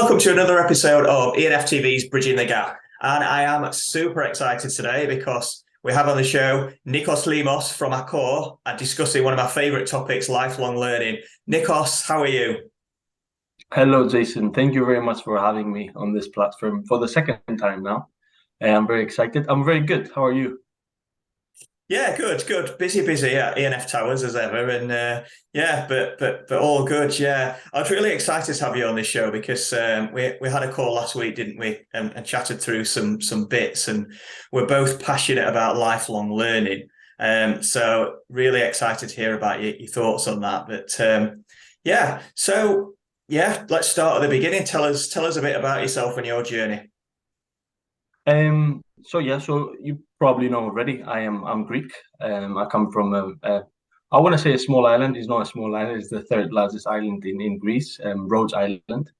welcome to another episode of E&Ftv's Bridging the Gap. And I am super excited today because we have on the show Nikos Limnos from Accor and discussing one of my favourite topics, lifelong learning. Nikos, how are you? Hello, Jason. Thank you very much for having me on this platform for the second time now. I'm very excited. I'm very good. How are you? Yeah, good, good. Busy at E&F Towers as ever, and yeah, but all good. Yeah, I was really excited to have you on this show because we had a call last week, didn't we? And chatted through some bits, and we're both passionate about lifelong learning. So really excited to hear about your thoughts on that. But yeah, so yeah, let's start at the beginning. Tell us a bit about yourself and your journey. So you probably know already. I'm Greek. I come from I want to say a small island. It's not a small island. It's the third largest island in Greece, Rhodes Island.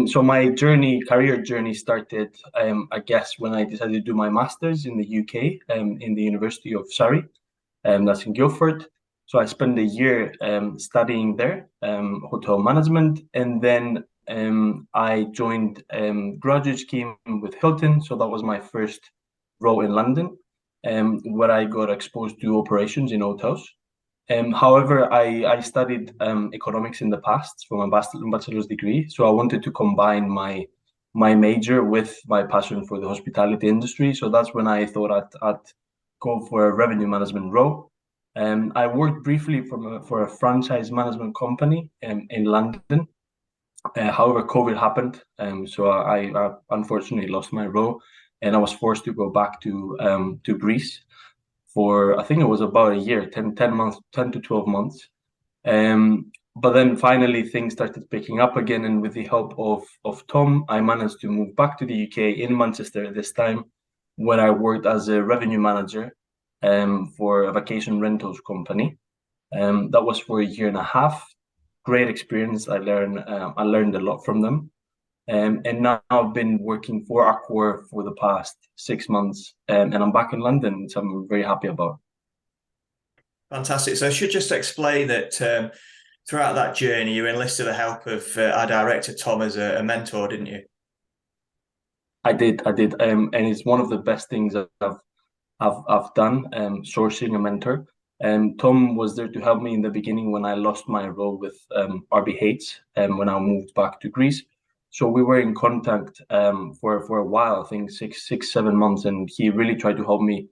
So my career journey started, I guess, when I decided to do my master's in the UK, in the University of Surrey, that's in Guildford. So I spent a year studying there, hotel management, and then I joined graduate scheme with Hilton. So that was my first role in London, where I got exposed to operations in hotels. However, I studied economics in the past for my bachelor's degree. So I wanted to combine my major with my passion for the hospitality industry. So that's when I thought I'd go for a revenue management role. I worked briefly for a franchise management company in London. However, COVID happened, so I unfortunately lost my role, and I was forced to go back to Greece for I think it was about a year, 10 months, 10 to 12 months. But then finally things started picking up again, and with the help of Tom, I managed to move back to the UK in Manchester this time, where I worked as a revenue manager for a vacation rentals company. That was for a year and a half. Great experience. I learned a lot from them. And now I've been working for Accor for the past 6 months, and I'm back in London, so I'm very happy about. Fantastic. So I should just explain that throughout that journey, you enlisted the help of our director Tom as a mentor, didn't you? I did, and it's one of the best things I've done, sourcing a mentor. And Tom was there to help me in the beginning when I lost my role with RBH, and when I moved back to Greece. So we were in contact for a while, I think 7 months, and he really tried to help me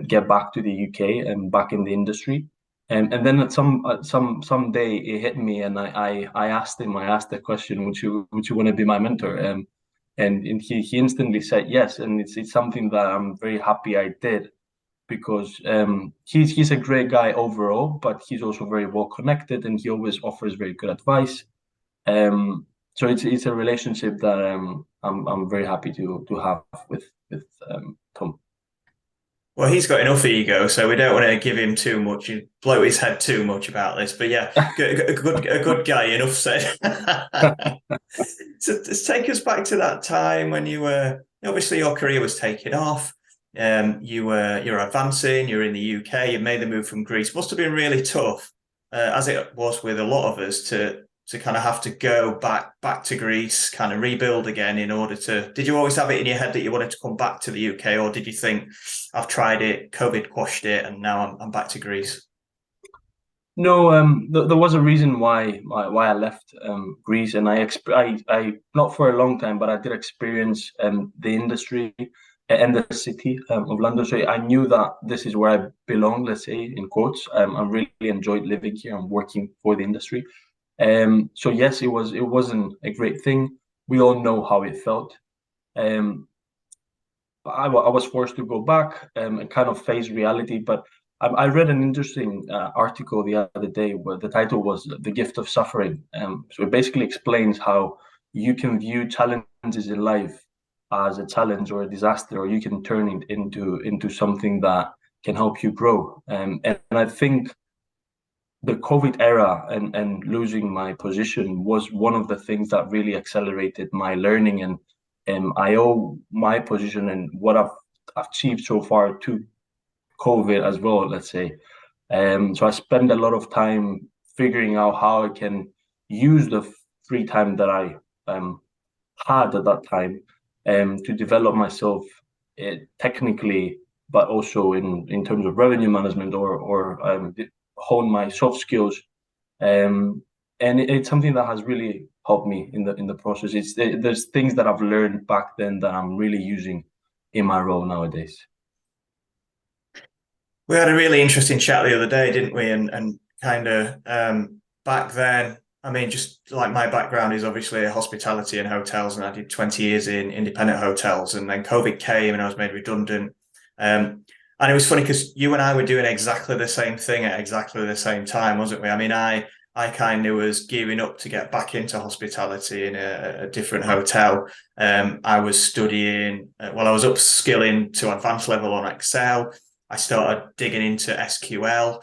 get back to the UK and back in the industry. And then at some day it hit me, and I asked him, I asked the question, would you want to be my mentor? And he instantly said yes, and it's something that I'm very happy I did, because he's a great guy overall, but he's also very well connected, and he always offers very good advice. So it's a relationship that I'm very happy to have with Tom. Well, he's got enough ego, so we don't want to give him too much and blow his head too much about this. But yeah, a good guy. Enough said. So let's take us back to that time when you were obviously your career was taking off. You're advancing. You're in the UK. You made the move from Greece. Must have been really tough, as it was with a lot of us, to kind of have to go back to Greece, kind of rebuild again in order to. Did you always have it in your head that you wanted to come back to the UK, or did you think I've tried it, COVID quashed it, and now I'm back to Greece? No, there was a reason why I left Greece, and I not for a long time, but I did experience the industry and the city of London. So I knew that this is where I belong, let's say in quotes. I really enjoyed living here and working for the industry. So yes, it wasn't a great thing. We all know how it felt. Um, I was forced to go back and kind of face reality. But I read an interesting article the other day where the title was "The Gift of Suffering." So it basically explains how you can view challenges in life as a challenge or a disaster, or you can turn it into something that can help you grow. And I think the COVID era and losing my position was one of the things that really accelerated my learning, and I owe my position and what I've achieved so far to COVID as well, let's say. So I spend a lot of time figuring out how I can use the free time that I had at that time to develop myself technically, but also in terms of revenue management or hone my soft skills. And it's something that has really helped me in the process. There's things that I've learned back then that I'm really using in my role nowadays. We had a really interesting chat the other day, didn't we? And kind of back then, I mean, just like my background is obviously hospitality and hotels, and I did 20 years in independent hotels, and then COVID came and I was made redundant. And it was funny because you and I were doing exactly the same thing at exactly the same time, wasn't we? I mean, I kind of was gearing up to get back into hospitality in a different hotel. I was studying, I was upskilling to advanced level on Excel. I started digging into SQL,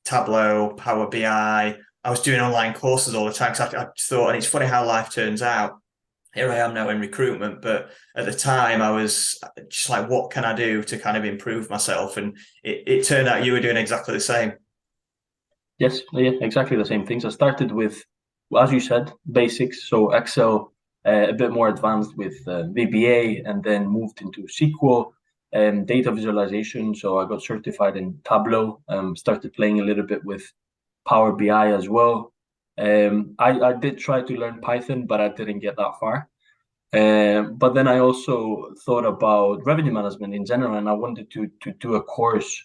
Tableau, Power BI. I was doing online courses all the time because I thought, and it's funny how life turns out. Here I am now in recruitment, but at the time I was just like, what can I do to kind of improve myself? And it turned out you were doing exactly the same. Yes, yeah, exactly the same things. I started with, well, as you said, basics. So Excel, a bit more advanced with VBA, and then moved into SQL and data visualization. So I got certified in Tableau. Started playing a little bit with Power BI as well. I did try to learn Python, but I didn't get that far. But then I also thought about revenue management in general, and I wanted to do a course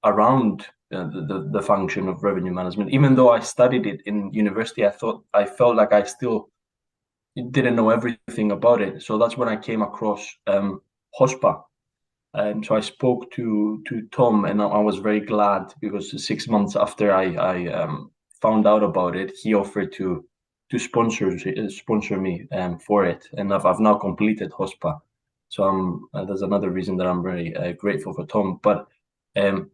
around the function of revenue management. Even though I studied it in university, I felt like I still didn't know everything about it. So that's when I came across HOSPA. So I spoke to Tom, and I was very glad because 6 months after I found out about it, he offered to sponsor me for it, and I've now completed HOSPA. So there's another reason that I'm very grateful for Tom. But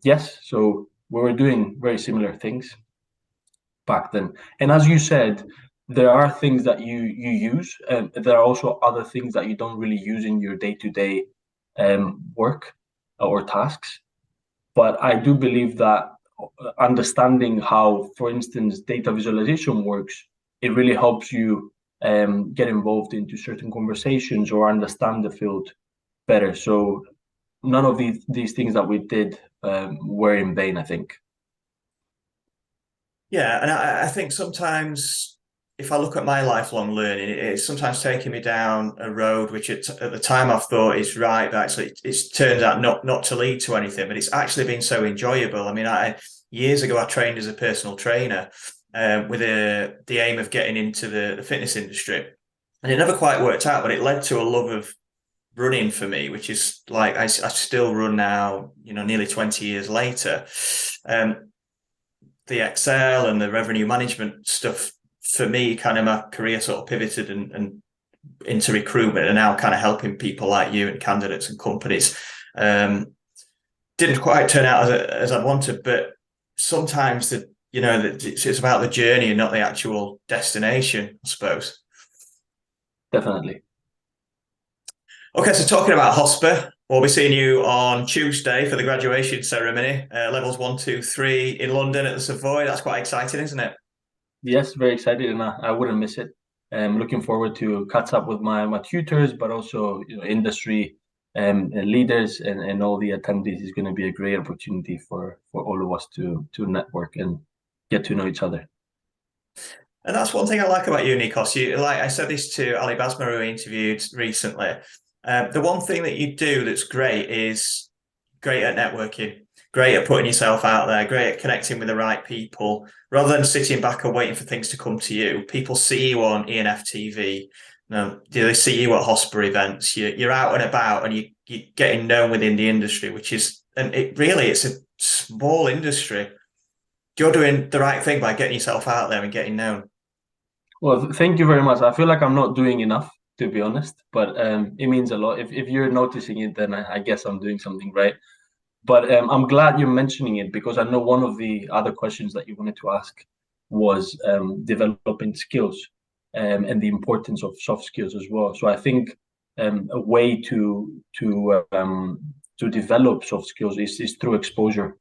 yes, so we were doing very similar things back then. And as you said, there are things that you use, and there are also other things that you don't really use in your day-to-day work or tasks. But I do believe that understanding how, for instance, data visualization works, it really helps you get involved into certain conversations or understand the field better. So none of these things that we did were in vain, I think. Yeah, and I think sometimes if I look at my lifelong learning, it's sometimes taking me down a road which at the time I've thought is right, but actually it's turns out not to lead to anything. But it's actually been so enjoyable. I mean, I years ago I trained as a personal trainer with the aim of getting into the fitness industry, and it never quite worked out. But it led to a love of running for me, which is like I still run now, nearly 20 years later. The Excel and the revenue management stuff for me, kind of my career sort of pivoted and into recruitment and now kind of helping people like you and candidates and companies. Didn't quite turn out as I wanted, but sometimes it's about the journey and not the actual destination, I suppose. Definitely. Okay, so talking about Hosper, we'll be seeing you on Tuesday for the graduation ceremony, levels 1, 2, 3 in London at the Savoy. That's quite exciting, isn't it? Yes, very excited, and I wouldn't miss it. I'm looking forward to catch up with my tutors, but also industry leaders and all the attendees. Is going to be a great opportunity for all of us to network and get to know each other. And that's one thing I like about you, Nikos. Like I said this to Ali Basma, who we interviewed recently. The one thing that you do that's great is great at networking, great at putting yourself out there, great at connecting with the right people. Rather than sitting back and waiting for things to come to you, people see you on E&Ftv. They see you at Hosper events. You're out and about, and you're getting known within the industry, which is, and it's a small industry. You're doing the right thing by getting yourself out there and getting known. Well, thank you very much. I feel like I'm not doing enough, to be honest, but it means a lot. If you're noticing it, then I guess I'm doing something right. But I'm glad you're mentioning it because I know one of the other questions that you wanted to ask was developing skills and the importance of soft skills as well. So I think a way to develop soft skills is through exposure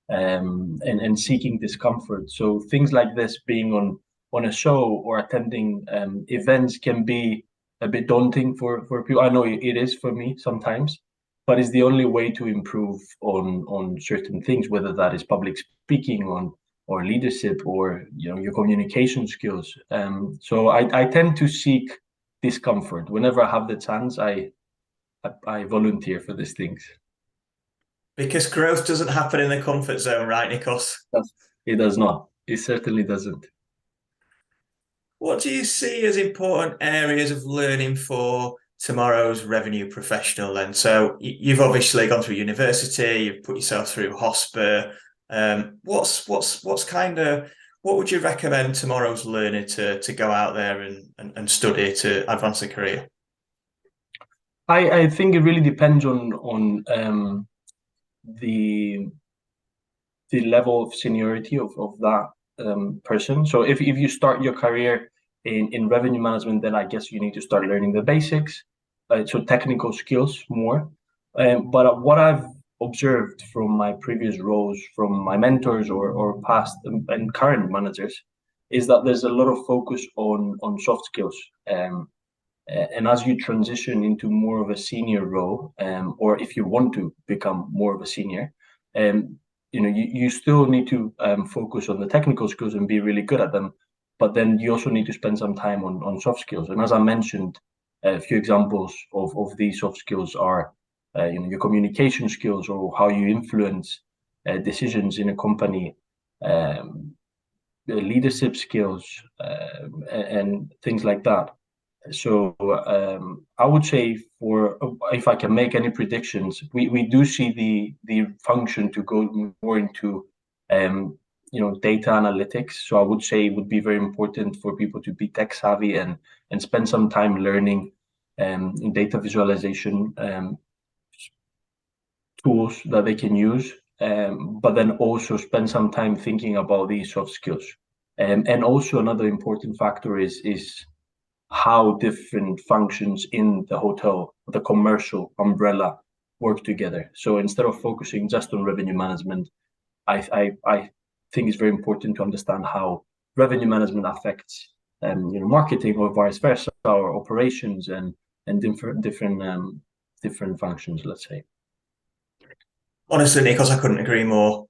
and seeking discomfort. So things like this being on a show or attending events can be a bit daunting for people. I know it is for me sometimes, but it's the only way to improve on certain things, whether that is public speaking on or leadership or your communication skills. So I tend to seek discomfort whenever I have the chance. I volunteer for these things. Because growth doesn't happen in the comfort zone, right, Nikos? It does not. It certainly doesn't. What do you see as important areas of learning for tomorrow's revenue professional then? So you've obviously gone through university, you've put yourself through hosper. What's kind of what would you recommend tomorrow's learner to go out there and study to advance their career? I think it really depends on the level of seniority of that person. So if you start your career in revenue management, then I guess you need to start learning the basics, so technical skills more. But what I've observed from my previous roles, from my mentors or past and current managers, is that there's a lot of focus on soft skills. And as you transition into more of a senior role, or if you want to become more of a senior, you still need to focus on the technical skills and be really good at them. But then you also need to spend some time on soft skills. And as I mentioned, a few examples of these soft skills are, your communication skills or how you influence decisions in a company, leadership skills, and things like that. So I would say if I can make any predictions, we do see the function to go more into data analytics. So I would say it would be very important for people to be tech savvy and spend some time learning in data visualization tools that they can use, but then also spend some time thinking about these soft skills. And also another important factor is how different functions in the hotel, the commercial umbrella, work together. So instead of focusing just on revenue management, I think it's very important to understand how revenue management affects marketing or vice versa, or operations and different functions, let's say. Honestly, Nikos, I couldn't agree more.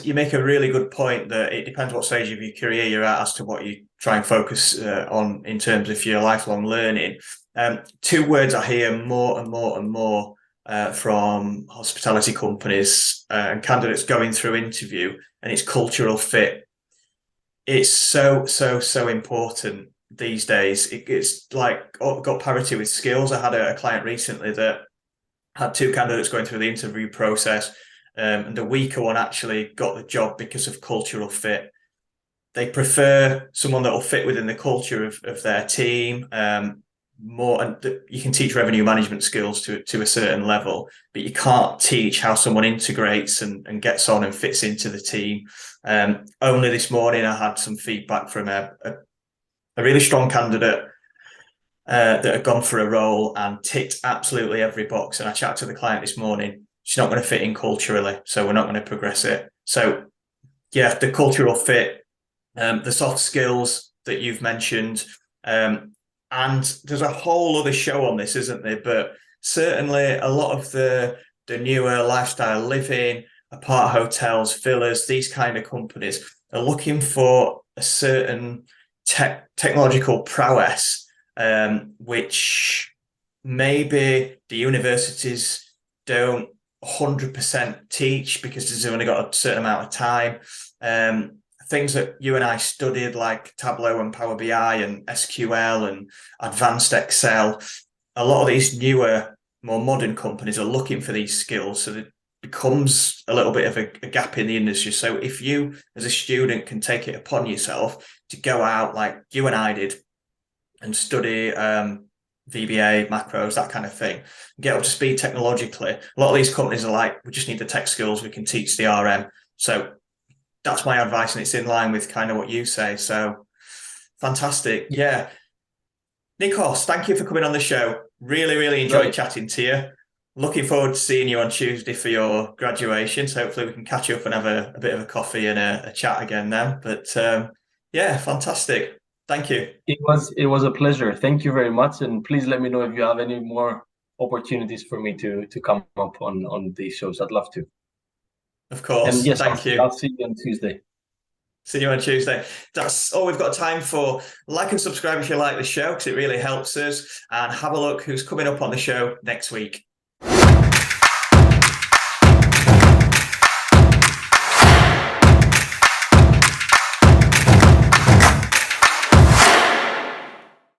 You make a really good point that it depends what stage of your career you're at as to what you try and focus on in terms of your lifelong learning. Two words I hear more and more and more from hospitality companies and candidates going through interview, and it's cultural fit. It's so important these days. It's like got parity with skills. I had a client recently that had two candidates going through the interview process. And the weaker one actually got the job because of cultural fit. They prefer someone that will fit within the culture of their team more. And you can teach revenue management skills to a certain level, but you can't teach how someone integrates and gets on and fits into the team. Only this morning, I had some feedback from a really strong candidate that had gone for a role and ticked absolutely every box. And I chatted to the client this morning. She's not going to fit in culturally, so we're not going to progress it. So, yeah, the cultural fit, the soft skills that you've mentioned, and there's a whole other show on this, isn't there? But certainly a lot of the newer lifestyle living, apart hotels, villas, these kind of companies are looking for a certain technological prowess, which maybe the universities don't 100% teach because there's only got a certain amount of time. Things that you and I studied, like Tableau and Power BI and SQL and advanced Excel, a lot of these newer, more modern companies are looking for these skills. So it becomes a little bit of a gap in the industry. So if you, as a student, can take it upon yourself to go out like you and I did and study VBA, macros, that kind of thing, get up to speed technologically. A lot of these companies are like, we just need the tech skills, we can teach the RM. So that's my advice, and it's in line with kind of what you say. So fantastic. Yeah. Nikos, thank you for coming on the show. Really, really enjoyed chatting to you. Looking forward to seeing you on Tuesday for your graduation. So hopefully we can catch up and have a bit of a coffee and a chat again then. But Yeah, fantastic. Thank you. It was a pleasure. Thank you very much, and please let me know if you have any more opportunities for me to come up on these shows. I'd love to. Of And course. yes, Thank I'll you. see you on Tuesday. See you on Tuesday. That's all we've got time for. Like and subscribe if you like the show, because it really helps us. And have a look who's coming up on the show next week.